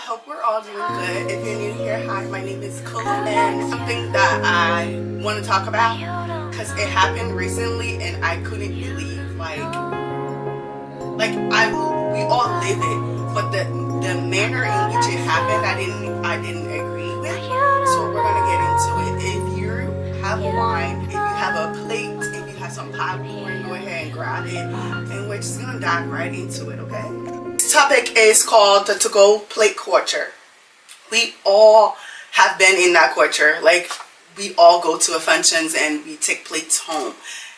hope we're all doing good. If you're new here, hi, my name is Cole, and something that I want to talk about, because it happened recently and I couldn't believe, we all live it, but the manner in which it happened, I didn't agree with. So we're gonna get into it. If you have wine, if you have a plate, if you have some popcorn, go ahead and grab it, and we're just gonna dive right into it, okay? This topic is called the to-go plate culture. We all have been in that culture. Like, we all go to functions and we take plates home.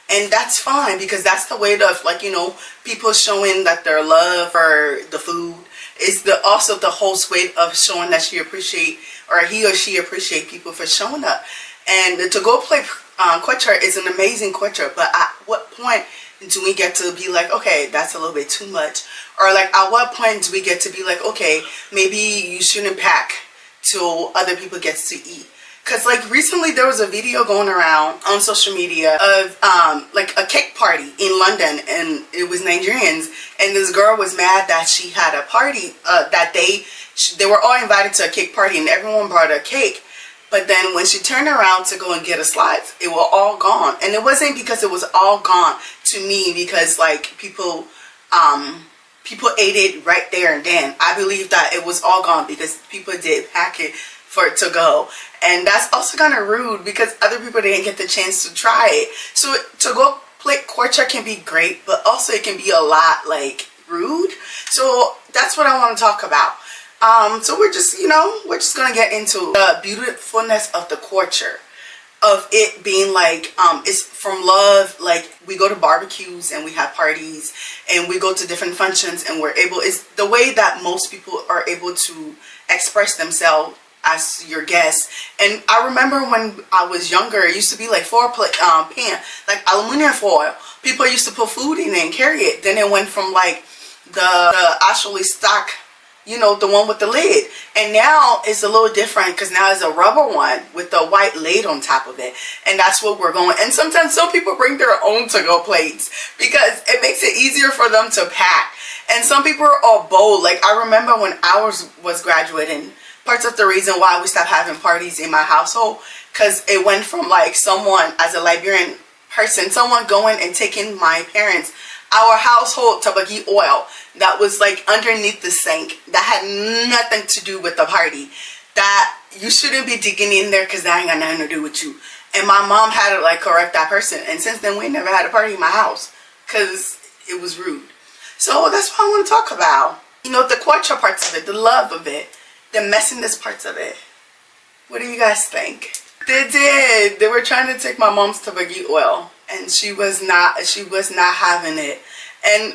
And that's fine, because that's the way of, like, you know, people showing that their love for the food is also the host way of showing that she appreciate, or he or she appreciate people for showing up. And the to-go plate culture is an amazing culture, but at what point do we get to be like, okay, that's a little bit too much? Or like, at what point do we get to be like, okay, maybe you shouldn't pack till other people get to eat? Because like recently there was a video going around on social media of like a cake party in London, and it was Nigerians, and this girl was mad that she had a party that they were all invited to a cake party and everyone brought a cake. But then when she turned around to go and get a slice, it was all gone. And it wasn't because it was all gone to me, because like people ate it right there and then. I believe that it was all gone because people did pack it for it to go. And that's also kind of rude, because other people didn't get the chance to try it. So to-go plate culture can be great, but also it can be a lot like rude. So that's what I want to talk about. So we're just gonna get into the beautifulness of the culture, of it being like, it's from love. Like, we go to barbecues and we have parties and we go to different functions, and it's the way that most people are able to express themselves as your guests. And I remember when I was younger, it used to be like pan, like aluminum foil. People used to put food in it and carry it. Then it went from like the actually stock, you know, the one with the lid, and now it's a little different, because now it's a rubber one with the white lid on top of it, and that's what we're going. And sometimes some people bring their own to-go plates because it makes it easier for them to pack. And some people are bold. Like, I remember when I was graduating, parts of the reason why we stopped having parties in my household, because it went from like someone, as a Liberian person, someone going and taking my parents, our household tabagi oil that was like underneath the sink, that had nothing to do with the party, that you shouldn't be digging in there because that ain't got nothing to do with you. And my mom had to like correct that person, and since then we never had a party in my house because it was rude. So that's what I want to talk about. You know, the culture parts of it, the love of it, the messiness parts of it. What do you guys think? They were trying to take my mom's tabagi oil, and she was not having it. And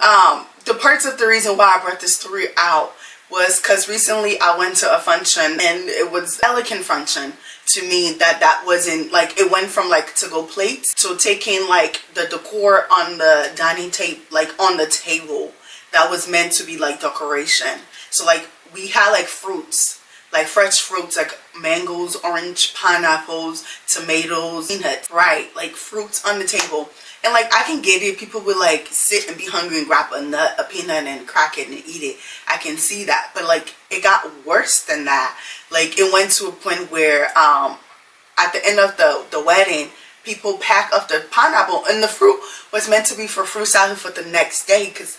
the parts of the reason why I brought this story out was because recently I went to a function, and it was an elegant function to me. That wasn't like, it went from like to-go plates to taking like the decor on the dining table, like on the table, that was meant to be like decoration. So like, we had like fruits, like fresh fruits, like mangoes, orange, pineapples, tomatoes, peanuts, right? Like fruits on the table. And like, I can get it. People would like sit and be hungry and grab a peanut and crack it and eat it. I can see that. But like, it got worse than that. Like, it went to a point where at the end of the wedding, people pack up the pineapple, and the fruit was meant to be for fruit salad for the next day. Because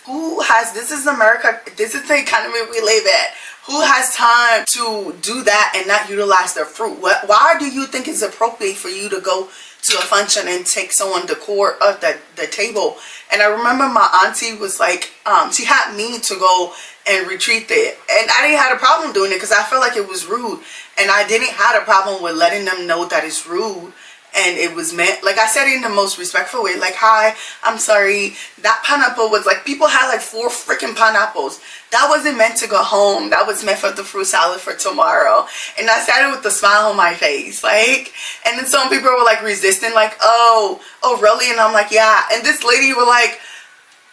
this is America, this is the economy we live at. Who has time to do that and not utilize their fruit? Why do you think it's appropriate for you to go to a function and take someone decor of the table? And I remember my auntie was like, she had me to go and retrieve it, and I didn't have a problem doing it because I felt like it was rude, and I didn't have a problem with letting them know that it's rude. And it was meant, like I said, in the most respectful way, like, hi, I'm sorry, that pineapple was like, people had like 4 freaking pineapples. That wasn't meant to go home. That was meant for the fruit salad for tomorrow. And I said it with a smile on my face, like, and then some people were like resisting, like, oh really? And I'm like, yeah. And this lady was like,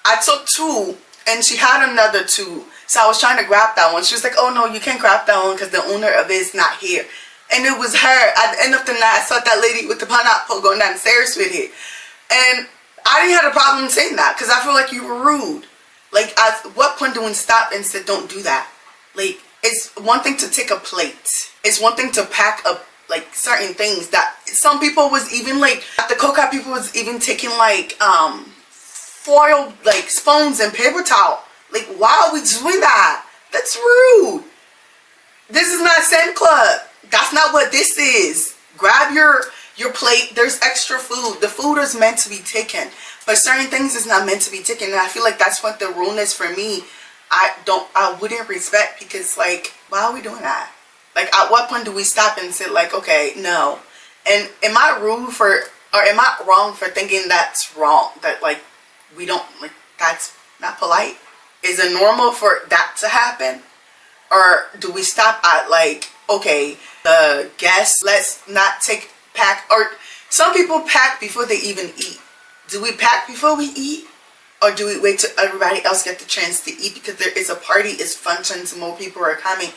I took 2 and she had another 2. So I was trying to grab that one. She was like, oh no, you can't grab that one because the owner of it is not here. And it was her. At the end of the night, I saw that lady with the pineapple going down the stairs with it. And I didn't have a problem saying that, because I feel like you were rude. Like, at what point do we stop and say, don't do that? Like, It's one thing to take a plate. It's one thing to pack up like certain things that some people was even like, the cookout people was even taking like foil like spoons and paper towel. Like, why are we doing that? That's rude. This is not Sand Club. That's not what this is. Grab your plate. There's extra food. The food is meant to be taken, but certain things is not meant to be taken. And I feel like that's what the rule is for me. I wouldn't respect, because like, why are we doing that? Like, at what point do we stop and say like, okay, no? And am I rude for, or am I wrong for thinking that's wrong? That like, we don't, like, that's not polite? Is it normal for that to happen? Or do we stop at like, okay, the guests, let's not pack, or some people pack before they even eat. Do we pack before we eat? Or do we wait till everybody else get the chance to eat, because there is a party, it's functions, more people are coming?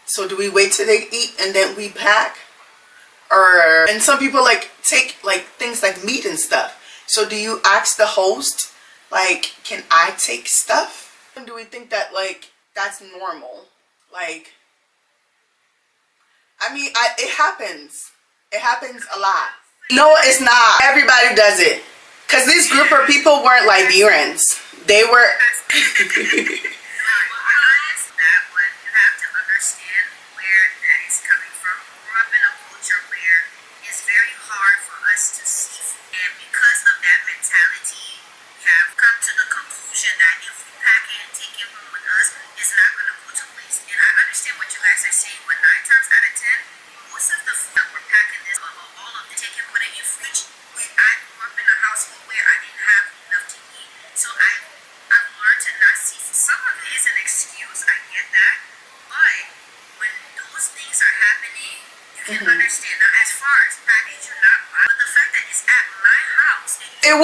So do we wait till they eat and then we pack? Or, and some people like take like things like meat and stuff. So do you ask the host, like, can I take stuff? And do we think that like that's normal? Like, I mean, it happens. It happens a lot. No, it's not. Everybody does it. Because this group of people weren't Liberians. They were... To see, and because of that mentality, we have come to the conclusion that if we pack it and take it home with us, it's not going to go to waste. And I understand what you guys are saying, but 9 times out of 10, most of the food that we're packing this, all of the take and put it in fridge. I grew up in a household where I didn't have enough to eat, so I've learned to not see. Some of it is an excuse, I get that, but when those things are happening, you can understand. Now, as far as package, you're not, but the fact that it's at my house, it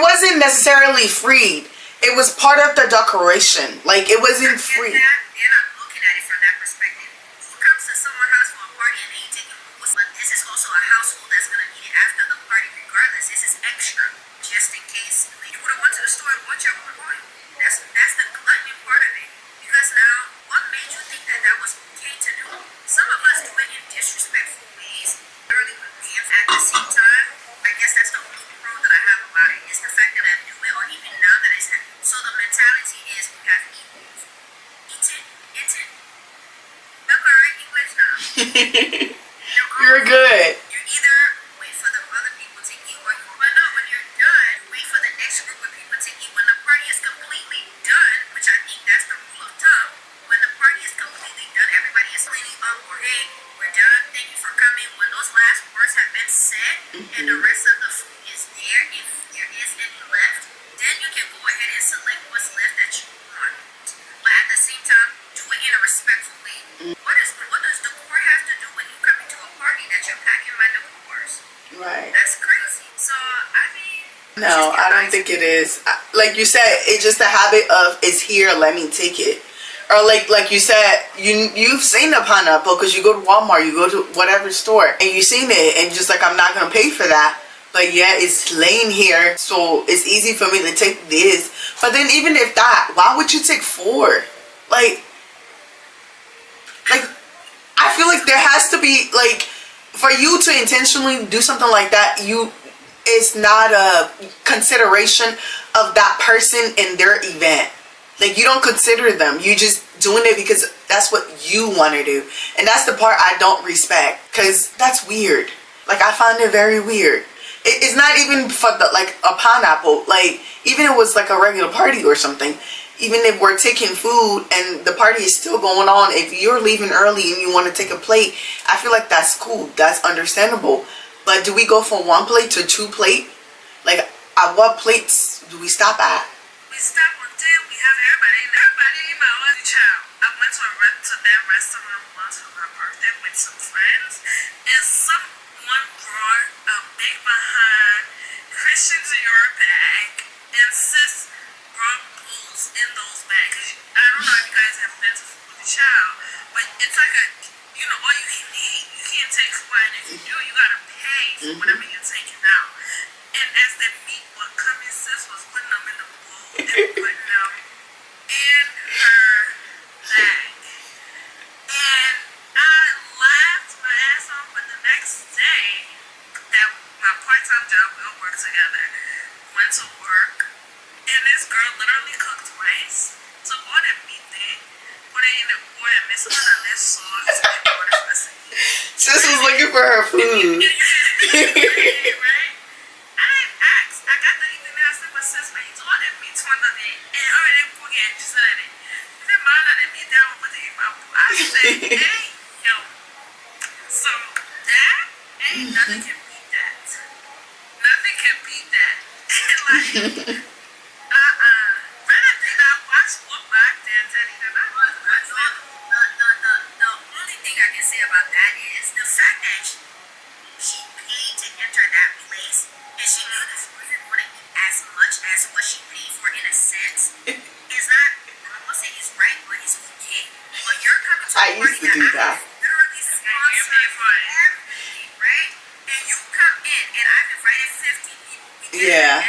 wasn't necessarily freed. It was part of the decoration. Like, it wasn't free. And I'm looking at it from that perspective. Who comes to someone's house for a party and they ain't taking food? But this is also a household that's gonna eat it after the party, regardless. This is extra, just in case. You would have went to the store and bought your own oil. That's the gluttony part of it. Because now, what made you think that that was okay to do? Some of us do it in disrespectful ways. Early with me, at the same time, I guess that's the only pro that I have about it, is the fact that I do it, or even now that it's happening. So the mentality is we have eaten. Eat it. That's alright, English now. You're good. You either wait for the other people to eat, or you, but no, when you're done, wait for the next group of people to eat. When the party is completely done, which I think that's the rule of thumb, when the party is completely done, everybody is cleaning up, or hey, we're done, thank you for coming. When those last words have been said, and the rest of the food is there, if there is any left, then you can go ahead and select what's left that you want. But at the same time, do it in a respectful way. What does decor have to do when you come into a party that you're packing my decors? Right. That's crazy. So, I mean... No, I don't think it is. Like you said, it's just a habit of, it's here, let me take it. Or like you said, you've seen the pineapple because you go to Walmart, you go to whatever store, and you've seen it, and just like, I'm not going to pay for that. But yeah, it's laying here, so it's easy for me to take this. But then even if that, why would you take 4? Like, I feel like there has to be, like, for you to intentionally do something like that, it's not a consideration of that person and their event. Like, you don't consider them. You just doing it because that's what you want to do. And that's the part I don't respect, because that's weird. Like, I find it very weird. It's not even for the, like, a pineapple. Like, even if it was like a regular party or something, even if we're taking food and the party is still going on, if you're leaving early and you want to take a plate, I feel like that's cool. That's understandable. But do we go from 1 plate to 2 plate? Like, at what plates do we stop at? We stop until we have everybody in my only child. I went to that restaurant once for my birthday with some friends, and someone brought a big behind Christian Dior bag, and sis brought bowls in those bags. I don't know if you guys have been to food with a child, but it's like a, all you can eat. You can't take food, and if you do, you gotta pay for whatever you're taking out. And as the meat was coming, sis was putting them in the bowl and putting them in her bag. together. Went to work, and this girl literally cooked rice. So all that meat thing, put it in the bowl and mix it with a little sauce and order for us. Sis was looking for her food. Right? I didn't ask. I got the eating there. I said, but sis, man, you do all that meat one of it. And already cook it. She said it. She said, man, I didn't meat down with the I said, hey, yo. So that ain't nothing can beat that. Nothing can beat that. Like, when I think I watched look back there, Teddy, then I was the only thing I can say about that is the fact that she paid to enter that place, and she knew this person wouldn't eat as much as what she paid for in a sense. It's not, I won't say it's right, but it's okay. But you're coming to a I party used to do that. literally sponsored for everything, right? And you come in, and I've invited 50 people. Yeah,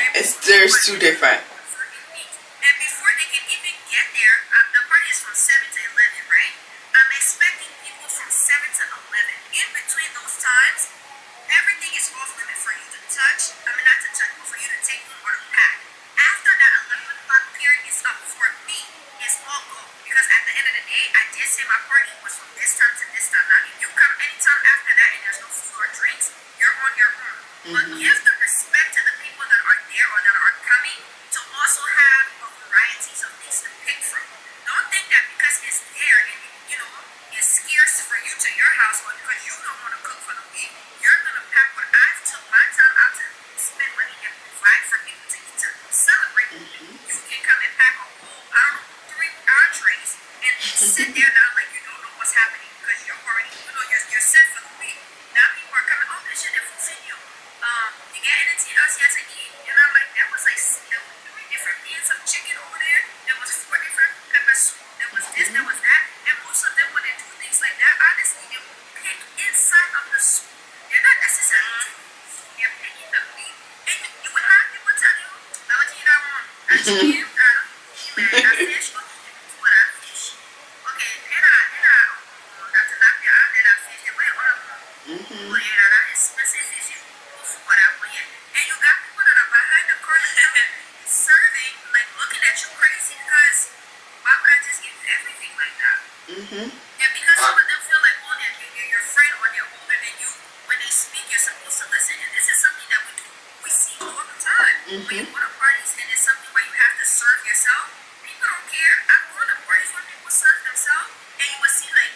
there's two different. And before they can even get there, the party is from 7 to 11, right? I'm expecting people from 7 to 11. In between those times, everything is off limit for you to touch. I mean, not to touch, but for you to take home or to pack. After that 11 o'clock period is up for me, it's all go. Because at the end of the day, I did say my party was from this time to this time. Now, if you come anytime after that and there's no food or drinks, you're on your own. But give the respect to the people that are there or that are coming to also have a varieties of things to pick from. Don't think that because it's there and it's scarce for you to your house or because you don't want to cook for the week, you're gonna pack what I've took my time out to spend money and provide for people to eat to celebrate. You can come and pack a whole, I don't know, 3 entrees and sit there now like you don't know what's happening because you're already, you're set for the week. Now people are coming, oh, this shit is fulfill you. You get anything else yet to eat? And I'm like, there was 3 different meals of chicken over there. There was 4 different pepper soup. There was this, there was that. And most of them, when they do things like that, honestly, they will pick inside of the soup. They're not necessarily they're picking the meat. And you will have people tell you, I want to eat that one. I chicken, I fish, okay, what I fish. Okay, then I tilapia, then I fish. They went on. Oh, yeah, that expensive fish. And you got people that are behind the counter serving, like looking at you crazy because why would I just give you everything like that? And because some of them feel like, oh, they're your friend or they're older than you, when they speak, you're supposed to listen. And this is something that we see all the time. When you go to parties and it's something where you have to serve yourself, people don't care. I've gone to parties where people serve themselves, and you will see like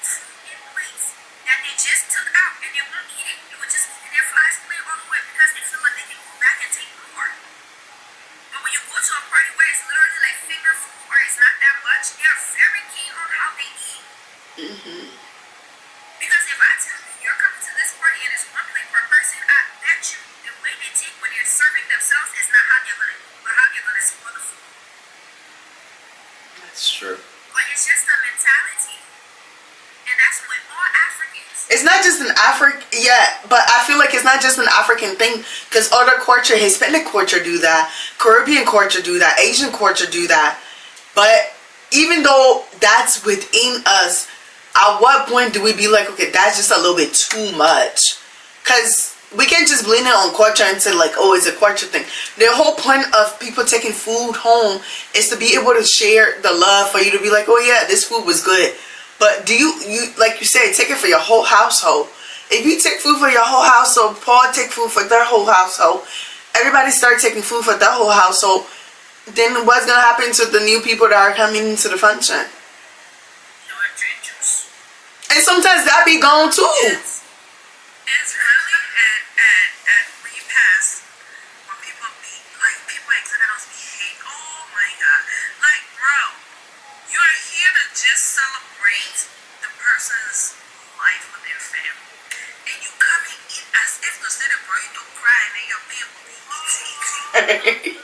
food in plates that they just took out and they won't eat it. You would just eat their flies plate all the way because they feel like they can go back and take more. But when you go to a party where it's literally like finger food or it's not that much, they are very keen on how they eat. Because if I tell you you're coming to this party and it's 1 plate per person, I bet you the way they take when they're serving themselves is not how they're gonna eat, but how they're gonna spoil the food. That's true. But it's just a mentality. And that's with all Africans. It's not just an but I feel like it's not just an African thing because other culture, Hispanic culture do that, Caribbean culture do that, Asian culture do that. But even though that's within us, at what point do we be like, okay, that's just a little bit too much? Because we can't just blame it on culture and say like, oh, it's a culture thing. The whole point of people taking food home is to be able to share the love, for you to be like, oh yeah, this food was good. But do you like you said, take it for your whole household. If you take food for your whole household, Paul take food for their whole household, everybody start taking food for their whole household, then what's going to happen to the new people that are coming to the function? And sometimes that be gone too. It's really at repass when people be like, people exhibit us be hate. Oh my god. Like, bro, you are here to just celebrate the person's life with their family. And you come and eat as if to say that, bro, you don't cry and then your man will be eating.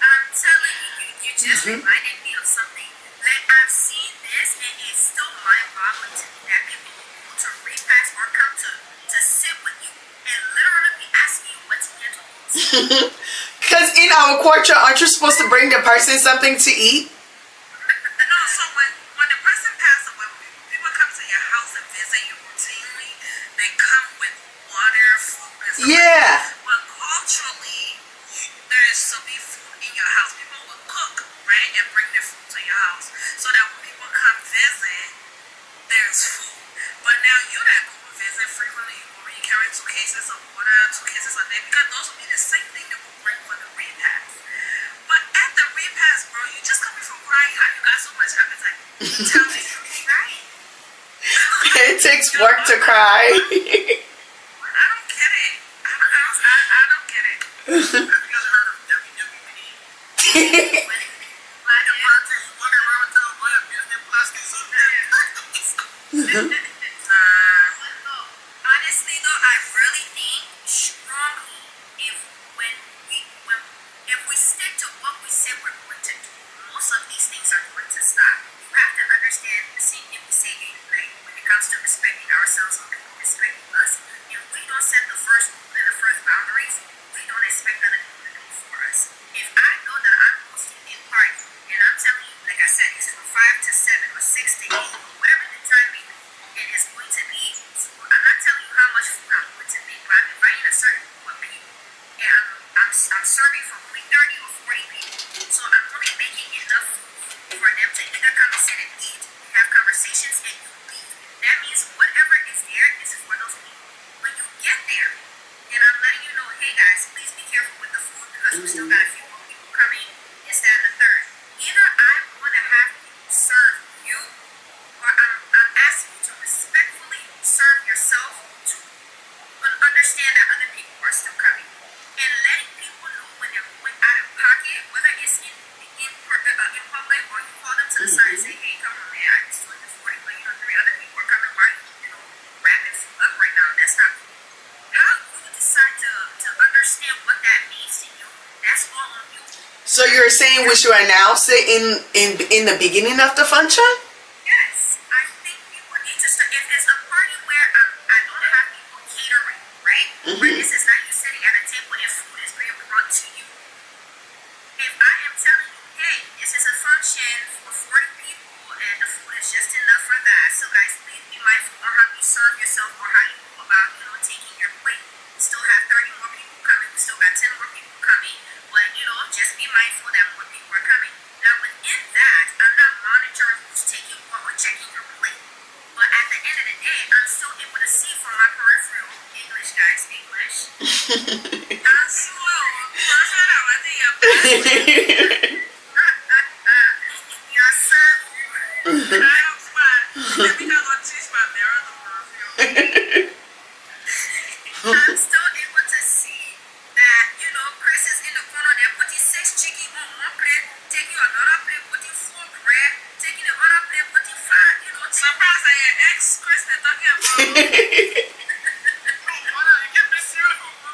I'm telling you, you just reminded me of something. Like, I've seen this and it's still mind-boggling to me that people will go to repass or come to sit with you and literally be asking you what to get to eat. Because in our culture, aren't you supposed to bring the person something to eat? No, so when the person passes away, people come to your house and visit you routinely, they come with water, food, and stuff. Yeah. But you that go visit frequently, will you carry 2 cases of water, 2 cases of day? Because those will be the same thing that will bring for the repast. But at the repast, bro, you just coming from crying. How you got so much appetite? Tell me something, right? It takes work to cry. I don't get it. I don't get it. Have you guys heard of WWE? Honestly though, I really think strongly if we stick to what we said we're going to do, most of these things are going to stop. You have to understand the same thing we say like when it comes to respecting ourselves or people respecting us. If we don't set the first rule and the first boundaries, we don't expect other people to do it for us. If I know that I'm hosting a party and I'm telling you, like I said, it's from 5 to 7 or 6 to 8, whatever the timing it is going to be. I'm not telling you how much food I'm going to make, but I'm inviting a certain group of people. And I'm serving for only 30 or 40 people. So I'm only making enough food for them to either come and sit and eat, have conversations, and you leave. That means whatever is there is for those people. When you get there, and I'm letting you know, hey guys, please be careful with the food because we still got a few more people coming. It's that and the third. Either I'm going to have people serve you, or I'm asking you to respectfully serve yourself to understand that other people are still coming. And letting people know when they're going out of pocket, whether it's in public or you call them to the side and say, hey, come on, man, I just told you 40, but 3 other people are coming. Why are you, wrapping food up right now? That's not cool. How you decide to understand what that means to you, that's all on you. So you're saying we should announce it in the beginning of the function? Yes, I think people need to start. If it's a party where I don't have people catering, right? Where this is not you sitting at a table and food is being brought to you. If I am telling you, hey, this is a function for 40 people and the food is just enough for that. So guys, please be mindful on how you serve yourself or how you go about, taking your plate. We still have 30 more people coming. We still got 10 more people coming. But, just be mindful that more people are coming. Now, within that, I'm not monitoring who's taking what or checking your plate. But at the end of the day, I'm still able to see from my peripheral, English, guys, English. I'm slow. You're served. I'm fine. Let me not teach my mirror the perfume. I'm still able to see that, Chris is in the corner there putting 6 chicken on one plate, taking another plate, putting 4 bread, taking the other plate, putting 5, Surprise at your ex, Chris, they're talking about.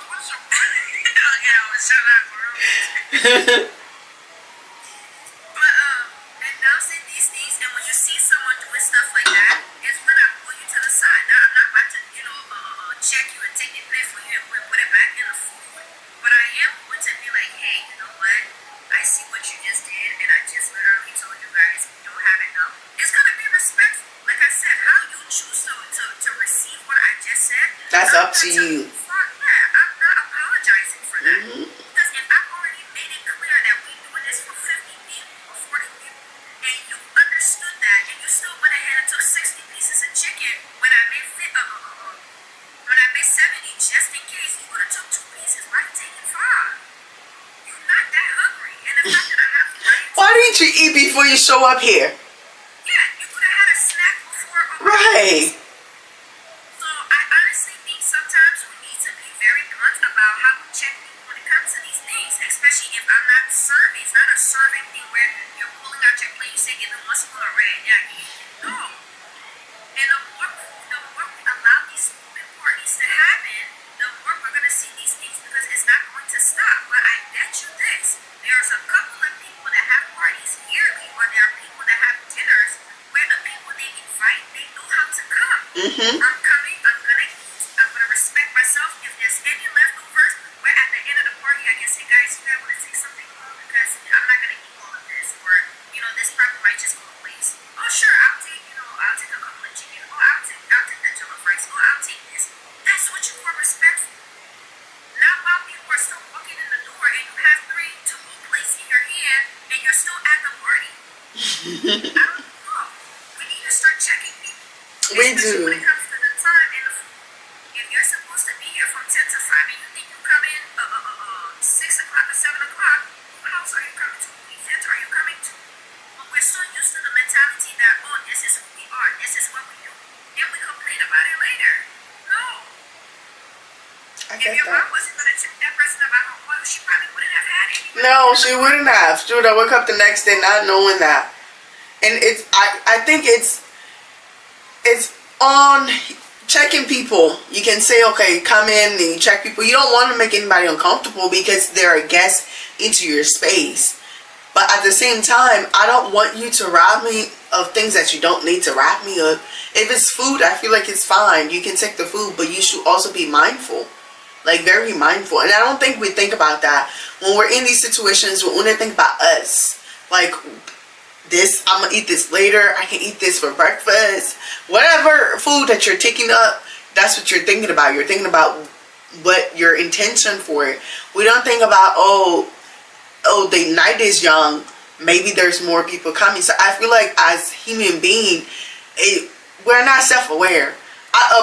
What's your point? Okay, I was shut up for real. But, announcing these things, and when you see someone doing stuff like that, it's when I pull you to the side. Now, I'm not about to, check you and take the plate for you and put it back in the food. But I am going to be like, hey, you know what? I see what you just did, and I just literally told you guys we don't have enough. It's going to be respectful. Like I said, how you choose to receive what I just said, that's up to you. Yeah, I'm not apologizing for that. Because if I've already made it clear that we're doing this for 50 people or 40 people, and you understood that, and you still went ahead and took 60 pieces of chicken when I made 70, just in case, you would have took 2 pieces. Why are you taking 5? You're not that hungry. And the fact that I have to why didn't you eat before you show up here? Yeah, you could have had a snack before. Right. So I honestly think sometimes we need to be very blunt about how we check people when it comes to these things, especially if I'm not serving. It's not a serving thing where you're pulling out your plate, you say, give them 1 spoon already, and yeah, no. And the more we allow these parties to happen, the more we're going to see these things because it's not going to stop. But I bet you this, there's a couple of people that have parties yearly, or there are people that have dinners where the people they invite, they know how to come. I'm coming, I'm going to eat, I'm going to respect myself. If there's any leftovers, where at the end of the party I can say, guys, you guys want to take something home because I'm not going to eat all of this, or, this probably might just go to waste. Oh, sure, I'll take a couple of chicken. Oh, I'll take the jollof rice. Oh, I'll take this. That's what you call respectful. Not while people are still walking in the door and you have 3 to-go plates in your hand and you're still at the party. I don't know. We need to start checking people. We Especially do. when it comes to the No, she wouldn't have. She would have woke up the next day not knowing that. And I think it's on checking people. You can say, okay, come in and you check people. You don't want to make anybody uncomfortable because they're a guest into your space. But at the same time, I don't want you to rob me of things that you don't need to rob me of. If it's food, I feel like it's fine. You can take the food, but you should also be mindful. Like, very mindful. And I don't think we think about that. When we're in these situations, we only think about us. Like, this, I'm going to eat this later. I can eat this for breakfast. Whatever food that you're taking up, that's what you're thinking about. You're thinking about what your intention for it. We don't think about, oh, the night is young. Maybe there's more people coming. So I feel like as human beings, we're not self-aware.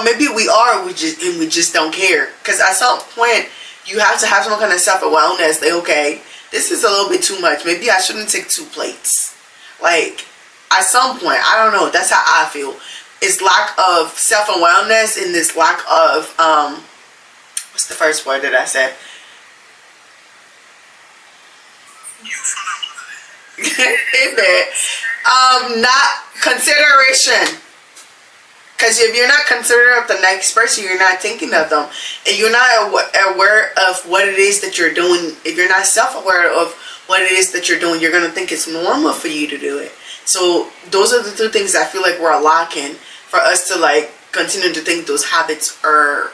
Maybe we are, we just don't care. Because at some point, you have to have some kind of self-awareness. Like, okay, this is a little bit too much. Maybe I shouldn't take 2 plates. Like, at some point, I don't know. That's how I feel. It's lack of self-awareness and this lack of, what's the first word that I said? Not consideration. Because if you're not considerate of the next person, you're not thinking of them. And you're not aware of what it is that you're doing. If you're not self-aware of what it is that you're doing, you're going to think it's normal for you to do it. So those are the 2 things I feel like we're lacking for us to like continue to think those habits are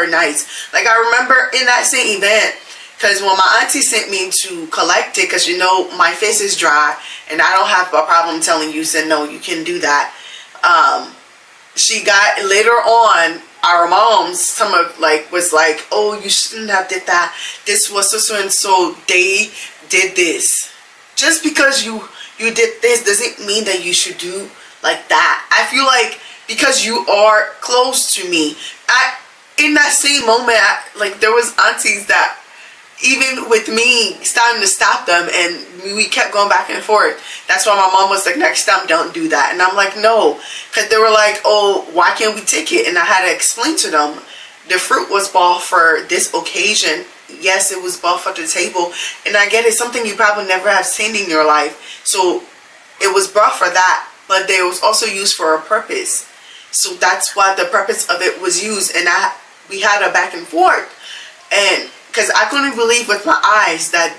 nice. Like I remember in that same event, because when my auntie sent me to collect it, because you know my face is dry and I don't have a problem telling you, said no, you can do that. She got later on, our moms, was like, oh, you shouldn't have did that. This was so and so. They did this. Just because you did this doesn't mean that you should do like that. I feel like because you are close to me, in that same moment, like there was aunties that even with me starting to stop them, and we kept going back and forth. That's why my mom was like, next time don't do that. And I'm like, no, because they were like, oh, why can't we take it? And I had to explain to them the fruit was bought for this occasion. Yes, it was bought for the table, and I get it, something you probably never have seen in your life, so it was brought for that, but it was also used for a purpose. So that's why the purpose of it was used. And we had a back and forth, and because I couldn't believe with my eyes that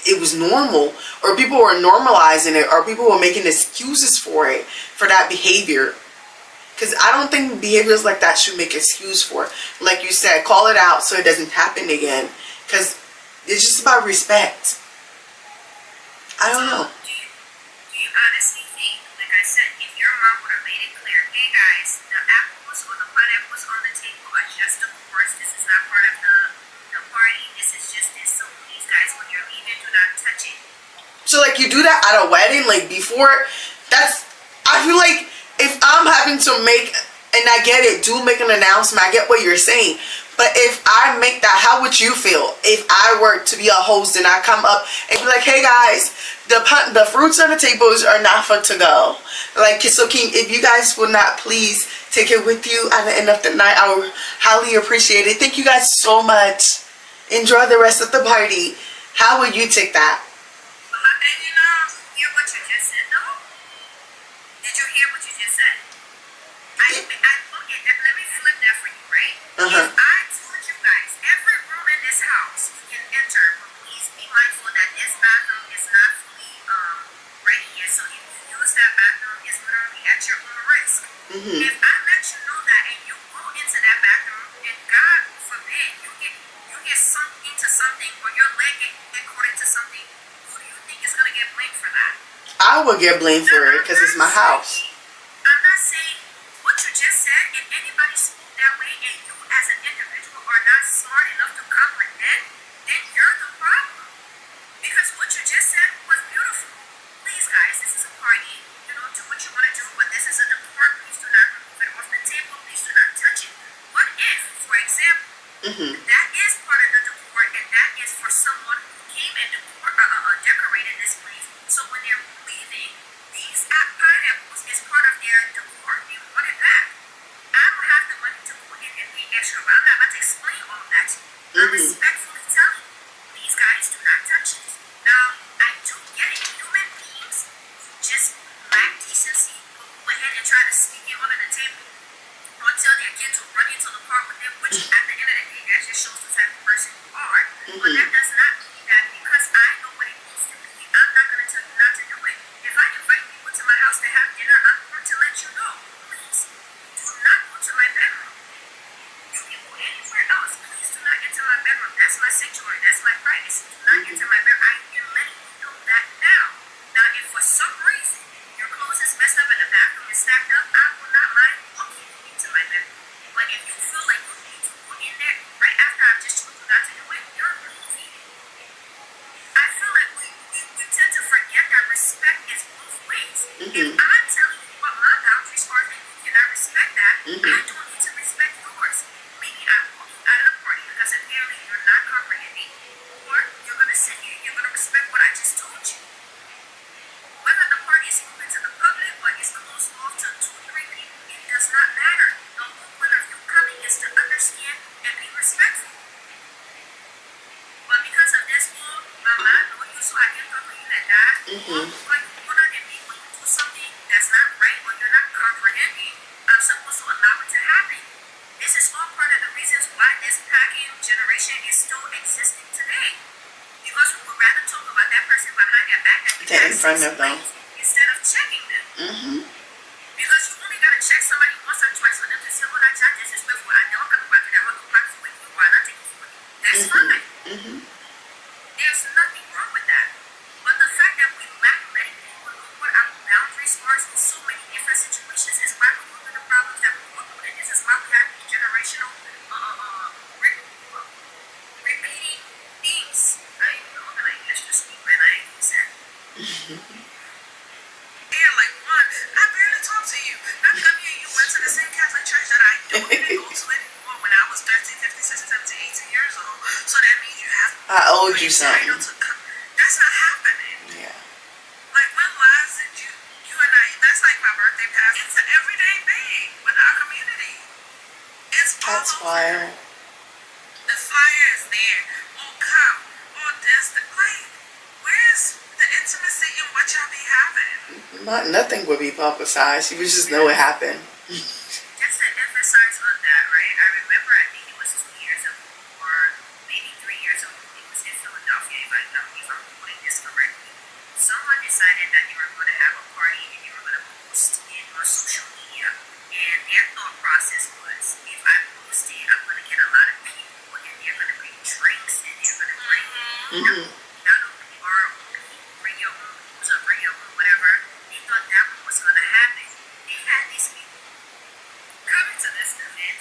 it was normal, or people were normalizing it, or people were making excuses for it, for that behavior. Because I don't think behaviors like that should make excuse for it. Like you said, call it out so it doesn't happen again. Because it's just about respect. I don't know. Do you honestly think, like I said, if your mom would have made it clear, hey guys, the apples or the pineapples on the table are just a course. This is not part of the party. This is just this. So please guys, when you're leaving, do not touch it. So like you do that at a wedding, like before, I feel like if I'm having to make, and I get it, do make an announcement, I get what you're saying, but if I make that, how would you feel if I were to be a host and I come up and be like, hey guys, the fruits on the tables are not for to go. Like, so if you guys would not please take it with you at the end of the night, I would highly appreciate it. Thank you guys so much. Enjoy the rest of the party. How would you take that? And you know, hear what you just said though? Did you hear what you just said? Okay, let me flip that for you, right? If I told you guys, every room in this house you can enter, but please be mindful that this bathroom is not fully ready yet. So if you use that bathroom, it's literally at your own risk. If I let you know that and you go into that bathroom and God forbid you get sunk into something, or your leg get caught into something, who do you think is gonna get blamed for that? I would get blamed for it because it's my house. I'm not saying what you just said. If anybody spoke that way and you as an individual are not smart enough to comprehend, then you're the problem. Because what you just said was beautiful. Please guys, this is a party. You know, do what you want to do, but this is a decor. Please do not remove it off the table. Please do not touch it. What if, for example, that is part of the decor, and that is for someone who came and decorated this place. So when they're leaving, these pineapples is part of their decor. They want it back. I don't have the money to go in and pay extra, but I'm not about to explain all of that to you. I'm respectfully telling you, these guys do not touch it. and then try to sneak it under the table or tell their kid to run into the park with them, which at the end of the day, that just shows the type of person you are. But that does not mean that because I know what it means to me, I'm not going to tell you not to do it. If I invite people to my house to have dinner, I'm going to let you know, please do not go to my bedroom. You can go anywhere else. Please do not enter my bedroom. That's my sanctuary. That's my privacy. Do not enter my bedroom. I am letting you know that now. Now, if for some reason your clothes is messed up and the bathroom is stacked up, I will not mind walking you into my bedroom. But if you feel like you need to go in there right after I've just told you not to do it, you're leaving. I feel like we tend to forget that respect is both ways. If I'm telling you what my boundaries are and you cannot respect that, I don't need to respect yours. Maybe I'm walking out of the party because apparently you're not comprehending, or you're going to sit here and you're going to respect what I just told you. Whether the party is open to the public or is closed off to 2-3 people, it does not matter. The whole point of you coming is to understand and be respectful. But because of this law, Mama, know you so I can talk to you like that, or because you want to be when you do something that's not right or you're not comprehending, I'm supposed to allow it to happen. This is all part of the reasons why this packing generation is still existing today. Because we would rather talk about that person behind their back than in front of them instead of checking them. Because you only gotta check somebody once or twice for them to say, "Oh, that's not disrespectful. I never come back to that other box with you while I take it for you." That's fine. There's nothing wrong with that. But the fact that we lack letting people know what our boundaries are in so many different situations is why we go through the problems that we go through, and this is why we have generational repeating things. I ain't even know how to English to speak, man. I ain't even said. Yeah, like one, I barely talk to you. How come you went to the same Catholic church that I don't even go to anymore when I was 13, 15, 16, 17, 18 years old? So that means you have I owed you something. That's not happening. Yeah. Like, when last did you and I, that's like my birthday pass. It's an everyday thing with our community. It's all That's over. fire. The flyer is there. Oh, come. Oh, this. Like, where's the intimacy in what y'all be having? Nothing would be publicized. You would just know it happened. Just to emphasize on that, right? I remember, I think it was 2 years ago, or maybe 3 years ago. It was in Philadelphia, if I'm putting this correctly. Someone decided that they were going to have a party and they were going to post it on social media. And their thought process was, if I post it, I'm going to get a lot of people, and they're going to bring drinks, and they're going to bring not only our own people, bring your own booze or bring your own whatever. They thought that was going to happen. They had these people coming to this event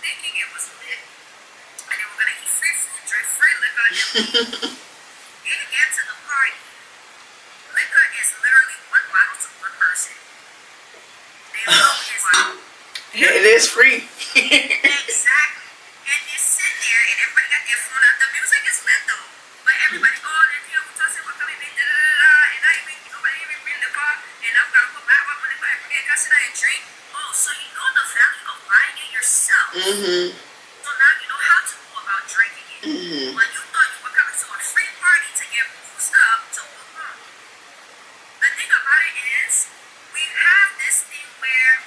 thinking it was lit, and they were going to eat free food, drink free liquor, and leave. They get to the party. Liquor is literally 1 bottle to 1 person. They love his It is free. Exactly. And they sit there and everybody got their phone out. The music is lit though. But everybody, oh, they're here with us and we're coming in, da da da da. And I even, nobody even bring the car. And I'm going to put my up on the car and forget, I sit down and drink. Oh, so you know the value of buying it yourself. So now you know how to go about drinking it. But you thought you were coming to a free party to get boozed up to go home. The thing about it is, we have this thing where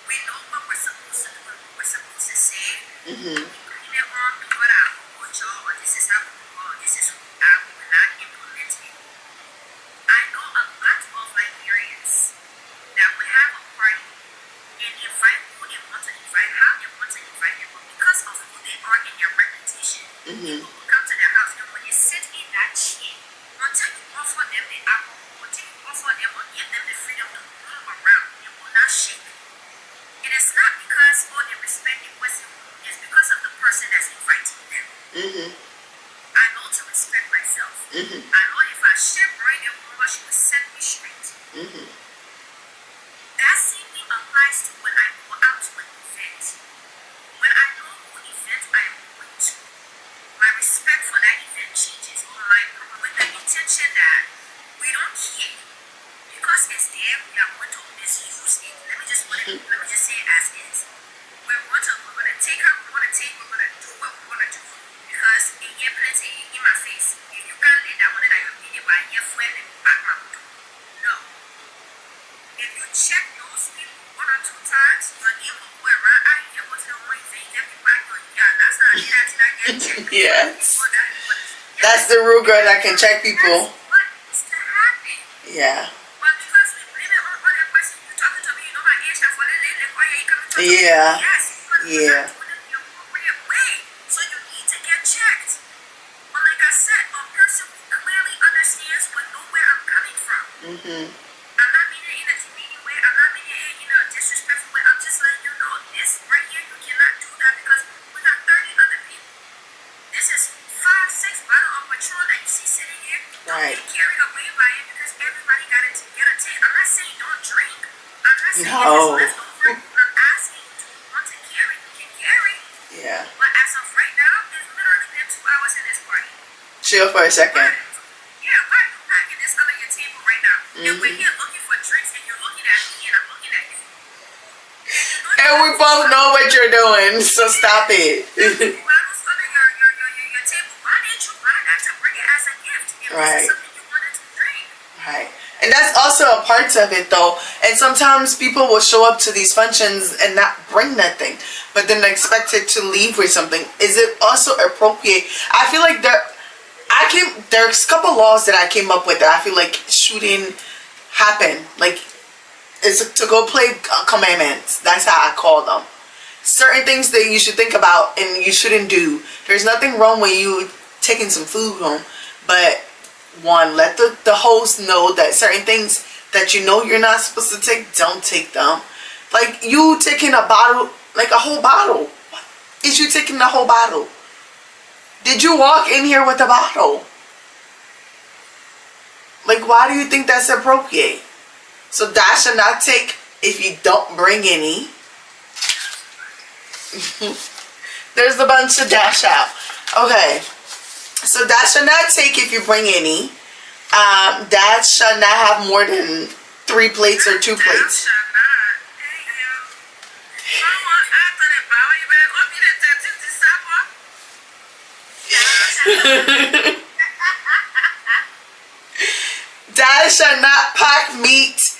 we know what we're supposed to do and what we're supposed to say. We bring it on people that are old y'all, or this is how we go, or this is how we will not implement it. I know a lot of Liberians that would have a party and invite who they want to invite, how they want to invite them, but because of who they are and their reputation, people will come to their house, and when they sit in that chair, until you offer them the alcohol, until you offer them or give them the freedom to roam around, they will not shake. It is not because all they respect the person, it's because of the person that's inviting them. I know to respect myself. I know if I should bring them over, she will set me straight. That same thing applies to when I go out to an event. When I know who event I am going to, my respect for that event changes, or with the intention that we don't care. Because it's there, we are going to misuse it. Let me just say it as is. We're going to take how we want to take, we're going to do what we want to do. Because in your plenty, in my face, if you can't lay that one in your opinion by your friend and back my window. No. If you check those people 1 or 2 times, you're able to go around. I hear what's the one thing that people are doing. Yeah, that's not it. That's not getting checked. Yes. That's the rude girl that can check people. That's what needs to happen. Yeah. But because we blame it on other person, you talking to me, you know my age, that's what it is. Like, oh yeah, you coming to me? Yeah. Yes. But Yeah. you're not doing it the appropriate way. So you need to get checked. But like I said, a person who clearly understands will know where I'm coming from. Mhm. I'm not meaning it in a demeaning way. I'm not meaning it in a disrespectful way. I'm just letting you know this right here, you cannot do that because we got 30 other people. This is 5, 6 bottles of Patron that you see sitting here. Don't Right. get carried away by it because everybody got to get a taste. I'm not saying don't drink. I'm not saying No. if it's leftover. I'm asking you, do you want to carry? You can carry. Yeah. But as of right now, it's literally been 2 hours in this party. Chill for a second. Yeah, why are you packing this under your table right now? And we're here looking for drinks and you're looking at me and I'm looking at you. And we both know what you're doing, so stop it. Bottles under your table. Why didn't you buy that to bring it as a gift? If this Right. is something you wanted to drink. Right. And that's also a part of it though. And sometimes people will show up to these functions and not bring nothing, but then expected to leave with something. Is it also appropriate? I feel like there's a couple laws that I came up with that I feel like shouldn't happen. Like, it's to go play commandments. That's how I call them. Certain things that you should think about and you shouldn't do. There's nothing wrong with you taking some food home, but one, let the host know that certain things that you know you're not supposed to take, don't take them. Like you taking a bottle, like a whole bottle. Is you taking the whole bottle? Did you walk in here with a bottle? Like, why do you think that's appropriate? So that should not take if you don't bring any. There's a bunch of dash out. Okay. So that should not take if you bring any. That should not have more than 3 plates or 2 plates. Dad shall not pack meat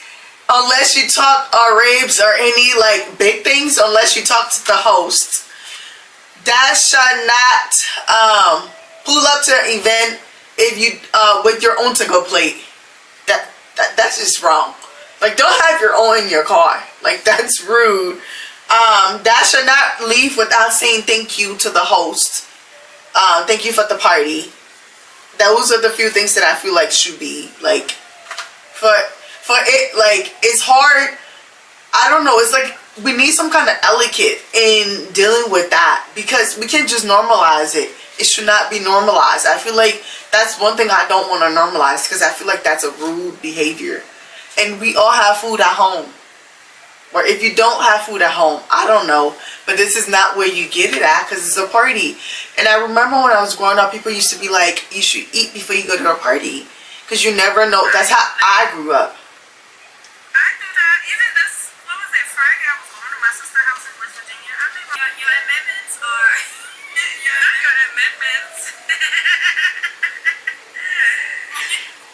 unless you talk ribs or any like big things, unless you talk to the host. Dad shall not pull up to an event if you with your own to-go plate. That's just wrong. Like, don't have your own in your car. Like, that's rude. Dad should not leave without saying thank you to the host. Thank you for the party. Those are the few things that I feel like should be like for it. Like, it's hard. I don't know. It's like we need some kind of etiquette in dealing with that because we can't just normalize it. It should not be normalized. I feel like that's one thing I don't want to normalize because I feel like that's a rude behavior. And we all have food at home. Or if you don't have food at home, I don't know. But this is not where you get it at because it's a party. And I remember when I was growing up, people used to be like, you should eat before you go to a party. Because you never know. That's how I grew up. I do that. Even this, what was it, Friday, I was going to my sister's house in West Virginia. I think your amendments are, your amendments.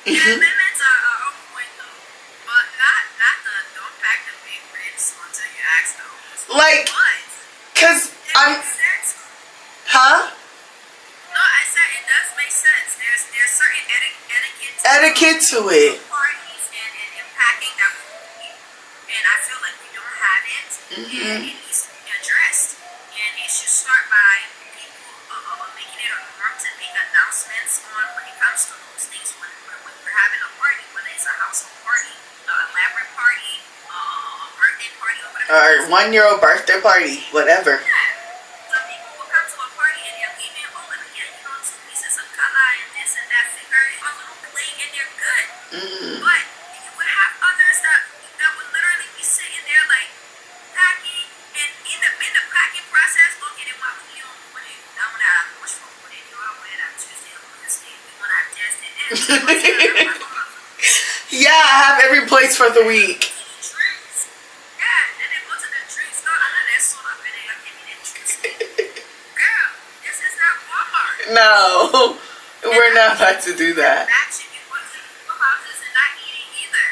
Your amendments are on point though. But not the don't pack the big ribs until you ask the host. Like, because I'm, huh? No, I said it does make sense. There's certain Etiquette to it. parties and packing that we need. And I feel like we don't have it. And it needs to be addressed. And it should start by people making it a norm to make announcements on when it comes to those things when we're having a party, whether it's a household party, an elaborate party, a birthday party, or whatever. Or 1-year-old birthday party, whatever. Some people will come to a party and they're leaving, oh, let me get, 2 pieces of color and this and that figure, a little plate, and they're good. But you would have others that would literally be sitting there like packing, and in the packing process, okay, then why would you put it? I want to have much fun with it. You know, I want it on Tuesday, on Wednesday, we're going to have tested. Yeah, I have every place for the week. Drinks. Yeah, and then go to the drink store, and then there's soda in it, give me the drinks. Girl, this is not Walmart. No, we're not about to do that. Matching, you go to people's houses and not eating either.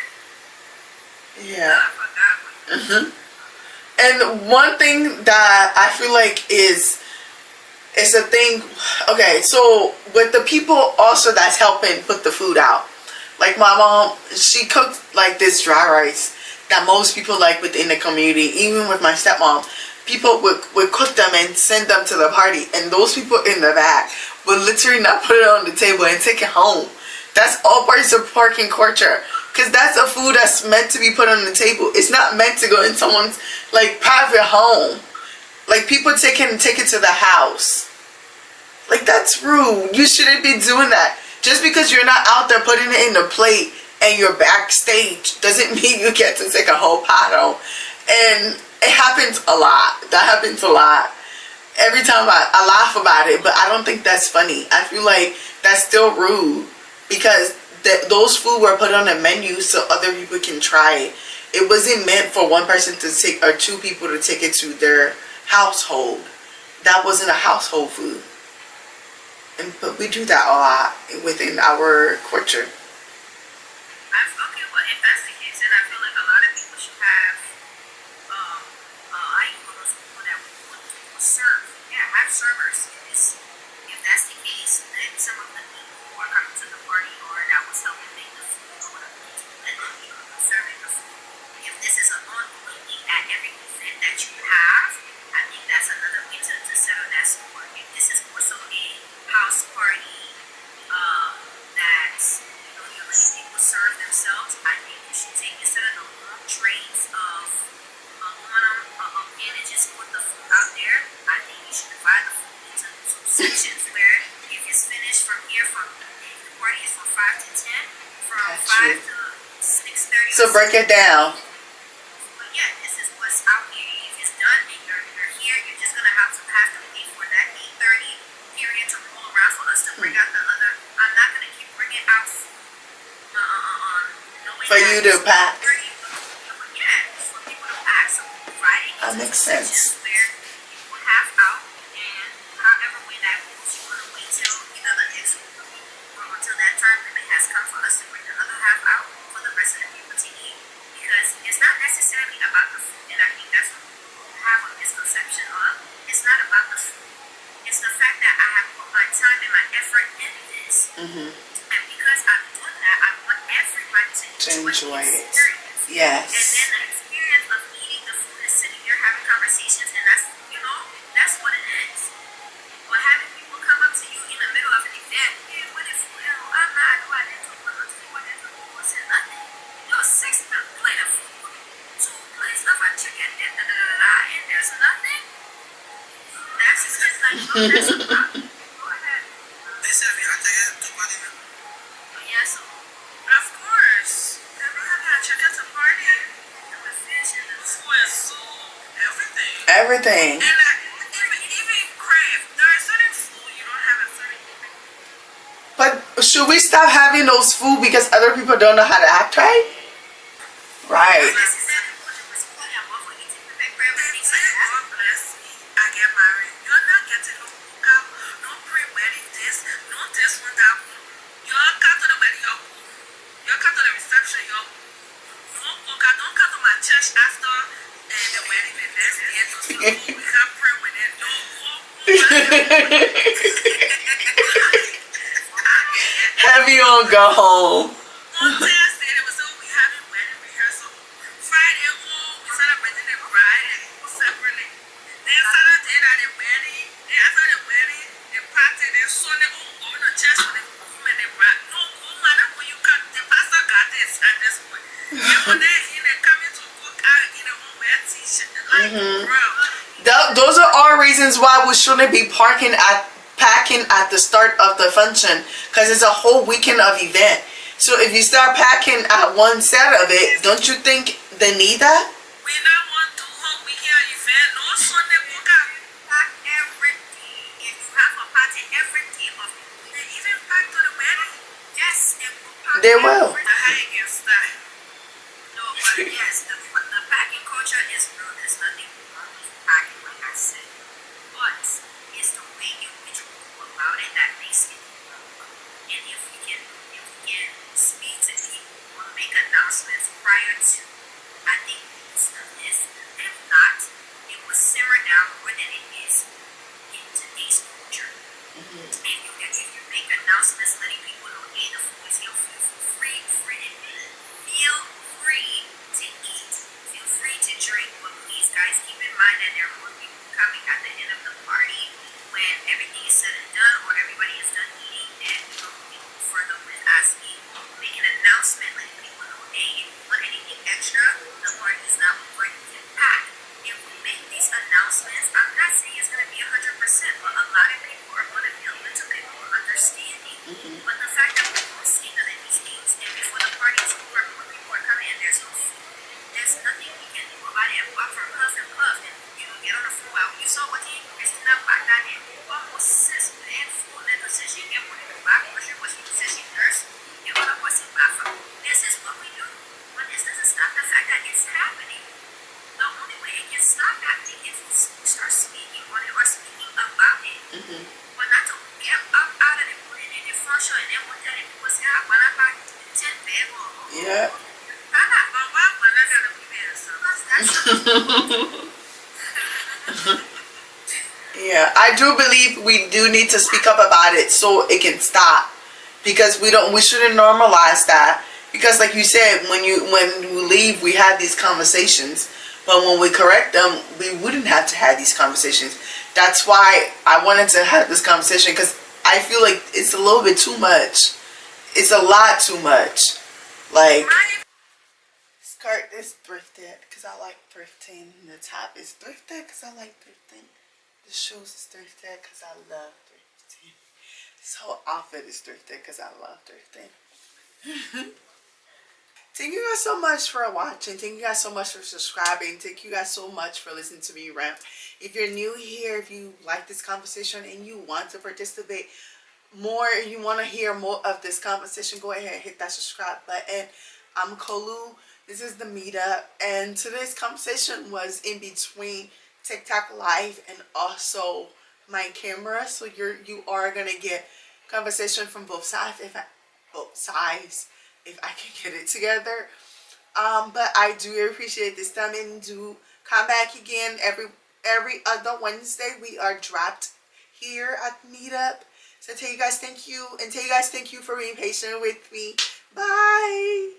Yeah. I forgot my And one thing that I feel like is a thing. Okay, so with the people also that's helping put the food out, like my mom, she cooked like this dry rice that most people like within the community. Even with my stepmom, people would cook them and send them to the party, and those people in the back would literally not put it on the table and take it home. That's all parts of parking culture, because that's a food that's meant to be put on the table. It's not meant to go in someone's like private home. Like people take it to the house. Like that's rude. You shouldn't be doing that. Just because you're not out there putting it in the plate and you're backstage doesn't mean you get to take a whole pot home. And it happens a lot. That happens a lot. Every time I laugh about it, but I don't think that's funny. I feel like that's still rude, because those food were put on a menu so other people can try it. It wasn't meant for one person to take, or two people to take it to their household. That wasn't a household food. But we do that a lot within our culture. Okay, well, if that's the case, then I feel like a lot of people should have, I know those people that would serve. Yeah, have servers. If that's the case, then some of the people who are coming to the party or that was helping make the food or whatever, let them be serving the food. If this is an ongoing thing at every event that you have, I think that's another way to settle that score. If this is more so a house party that you're letting people serve themselves, I think you should take, instead of the long trays of aluminum panages, put the food out there. I think you should divide the food into two sections where if it's finished from here, from the party is from 5 to 10, from 5 to 6:30. So break it down. But yeah, this is what's out here. If it's done and you're here, you're just gonna have to wait for that 8:30 period to roll around for us to bring out the other. I'm not gonna keep bringing out food. For you to pack. Yeah, for people to pack. So Friday That makes sense. where you will have out, and however way that goes, you want to wait till either the next week or until that time limit has come for us to bring the other half out for the rest of the people to eat. Because it's not necessarily about the food, and I think that's what people have a misconception of. It's not about the food. It's the fact that I have put my time and my effort into this. And because I'm doing that, I want everybody to enjoy the it. experience. Yes. And then the experience of eating the food and sitting here having conversations, and that's what it is. But having people come up to you in the middle of an event, hey, what is food? I'm not, what is nothing. You're 6 plate of food, 2 plates of a chicken, and there's nothing. That's just like, that's a problem. Go ahead. Yes, of course. Everybody had chicken to party. And the fish and the food. Everything. Everything. And even crave. There are certain food you don't have a certain thing. But should we stop having those food because other people don't know how to act right? Right. This is that culture was food and what for eating the big crab and things like that. God bless me. I get married. You're not getting no cookout, no pre-wedding this, no this one, that one. Y'all come to the wedding, y'all cool. Y'all come to the reception, y'all cool. No cookout, don't come to my church after the wedding the next day. So we can pray with it. No Have you all go home? On Thursday, they were saying we having wedding rehearsal. Friday, we celebrating the bride and separately. Then Saturday, the wedding. Then after the wedding, the party. Then Sunday, going to church with the groom and the bride. No, woman, when you come, the pastor got this at this point. Then when they coming to cook out in a home wear t-shirt. Like, bro. Those are all reasons why we shouldn't be packing at the start of the function, because it's a whole weekend of event. So if you start packing at one set of it, don't you think they need that? We not want to whole weekend event. No Sunday cook out. Pack everything. If you have a party, everything of they even pack to the wedding. Yes, they will pack. They will. The high against that. No, but yes, the packing culture is real. There's nothing wrong with packing, like I said. But it's the way in which we go about it that makes it wrong. And if we can speak to people or make announcements prior to, I think it's more people coming at the end of the party when everything is said and done, or everybody is done eating, and moving further with asking, make an announcement, letting people know, hey, if you want anything extra, the party is not over, you can pack. If we make these announcements, I'm not saying it's going to be 100%, but a lot of people are going to be a little bit more understanding. But the fact that we don't see none of these things, and before the party is over, more people are coming and there's no food, there's nothing we can do about it apart from puff and puff and, get on the floor. You saw what he Christina Bagdad almost says and food, and says she get one in the back, or she says she nurse, and other was in bathroom. This is what we do. But this doesn't stop the fact that it's happening. The only way it can stop happening is we start speaking on it or speaking about it. But not to get up out of the put it in the function and then what that it was here, when I back 10 people. Yeah. Yeah, I do believe we do need to speak up about it so it can stop, because we shouldn't normalize that, because like you said, when you leave, we have these conversations, but when we correct them, we wouldn't have to have these conversations. That's why I wanted to have this conversation, because I feel like it's a little bit too much. It's a lot too much. Like, skirt is thrifted because I like thrifting. The top is thrifted because I like thrifting. The shoes is thrifted because I love thrifting. This whole outfit is thrifted because I love thrifting. Thank you guys so much for watching. Thank you guys so much for subscribing. Thank you guys so much for listening to me rant. If you're new here, if you like this conversation and you want to participate more, you want to hear more of this conversation, go ahead and hit that subscribe button. I'm Kolu. This is the meetup, and today's conversation was in between TikTok live and also my camera, so you are gonna get conversation from both sides if I can get it together. But I do appreciate this time, and do come back again every other Wednesday. We are dropped here at meetup. So tell you guys thank you, and tell you guys thank you for being patient with me. Bye.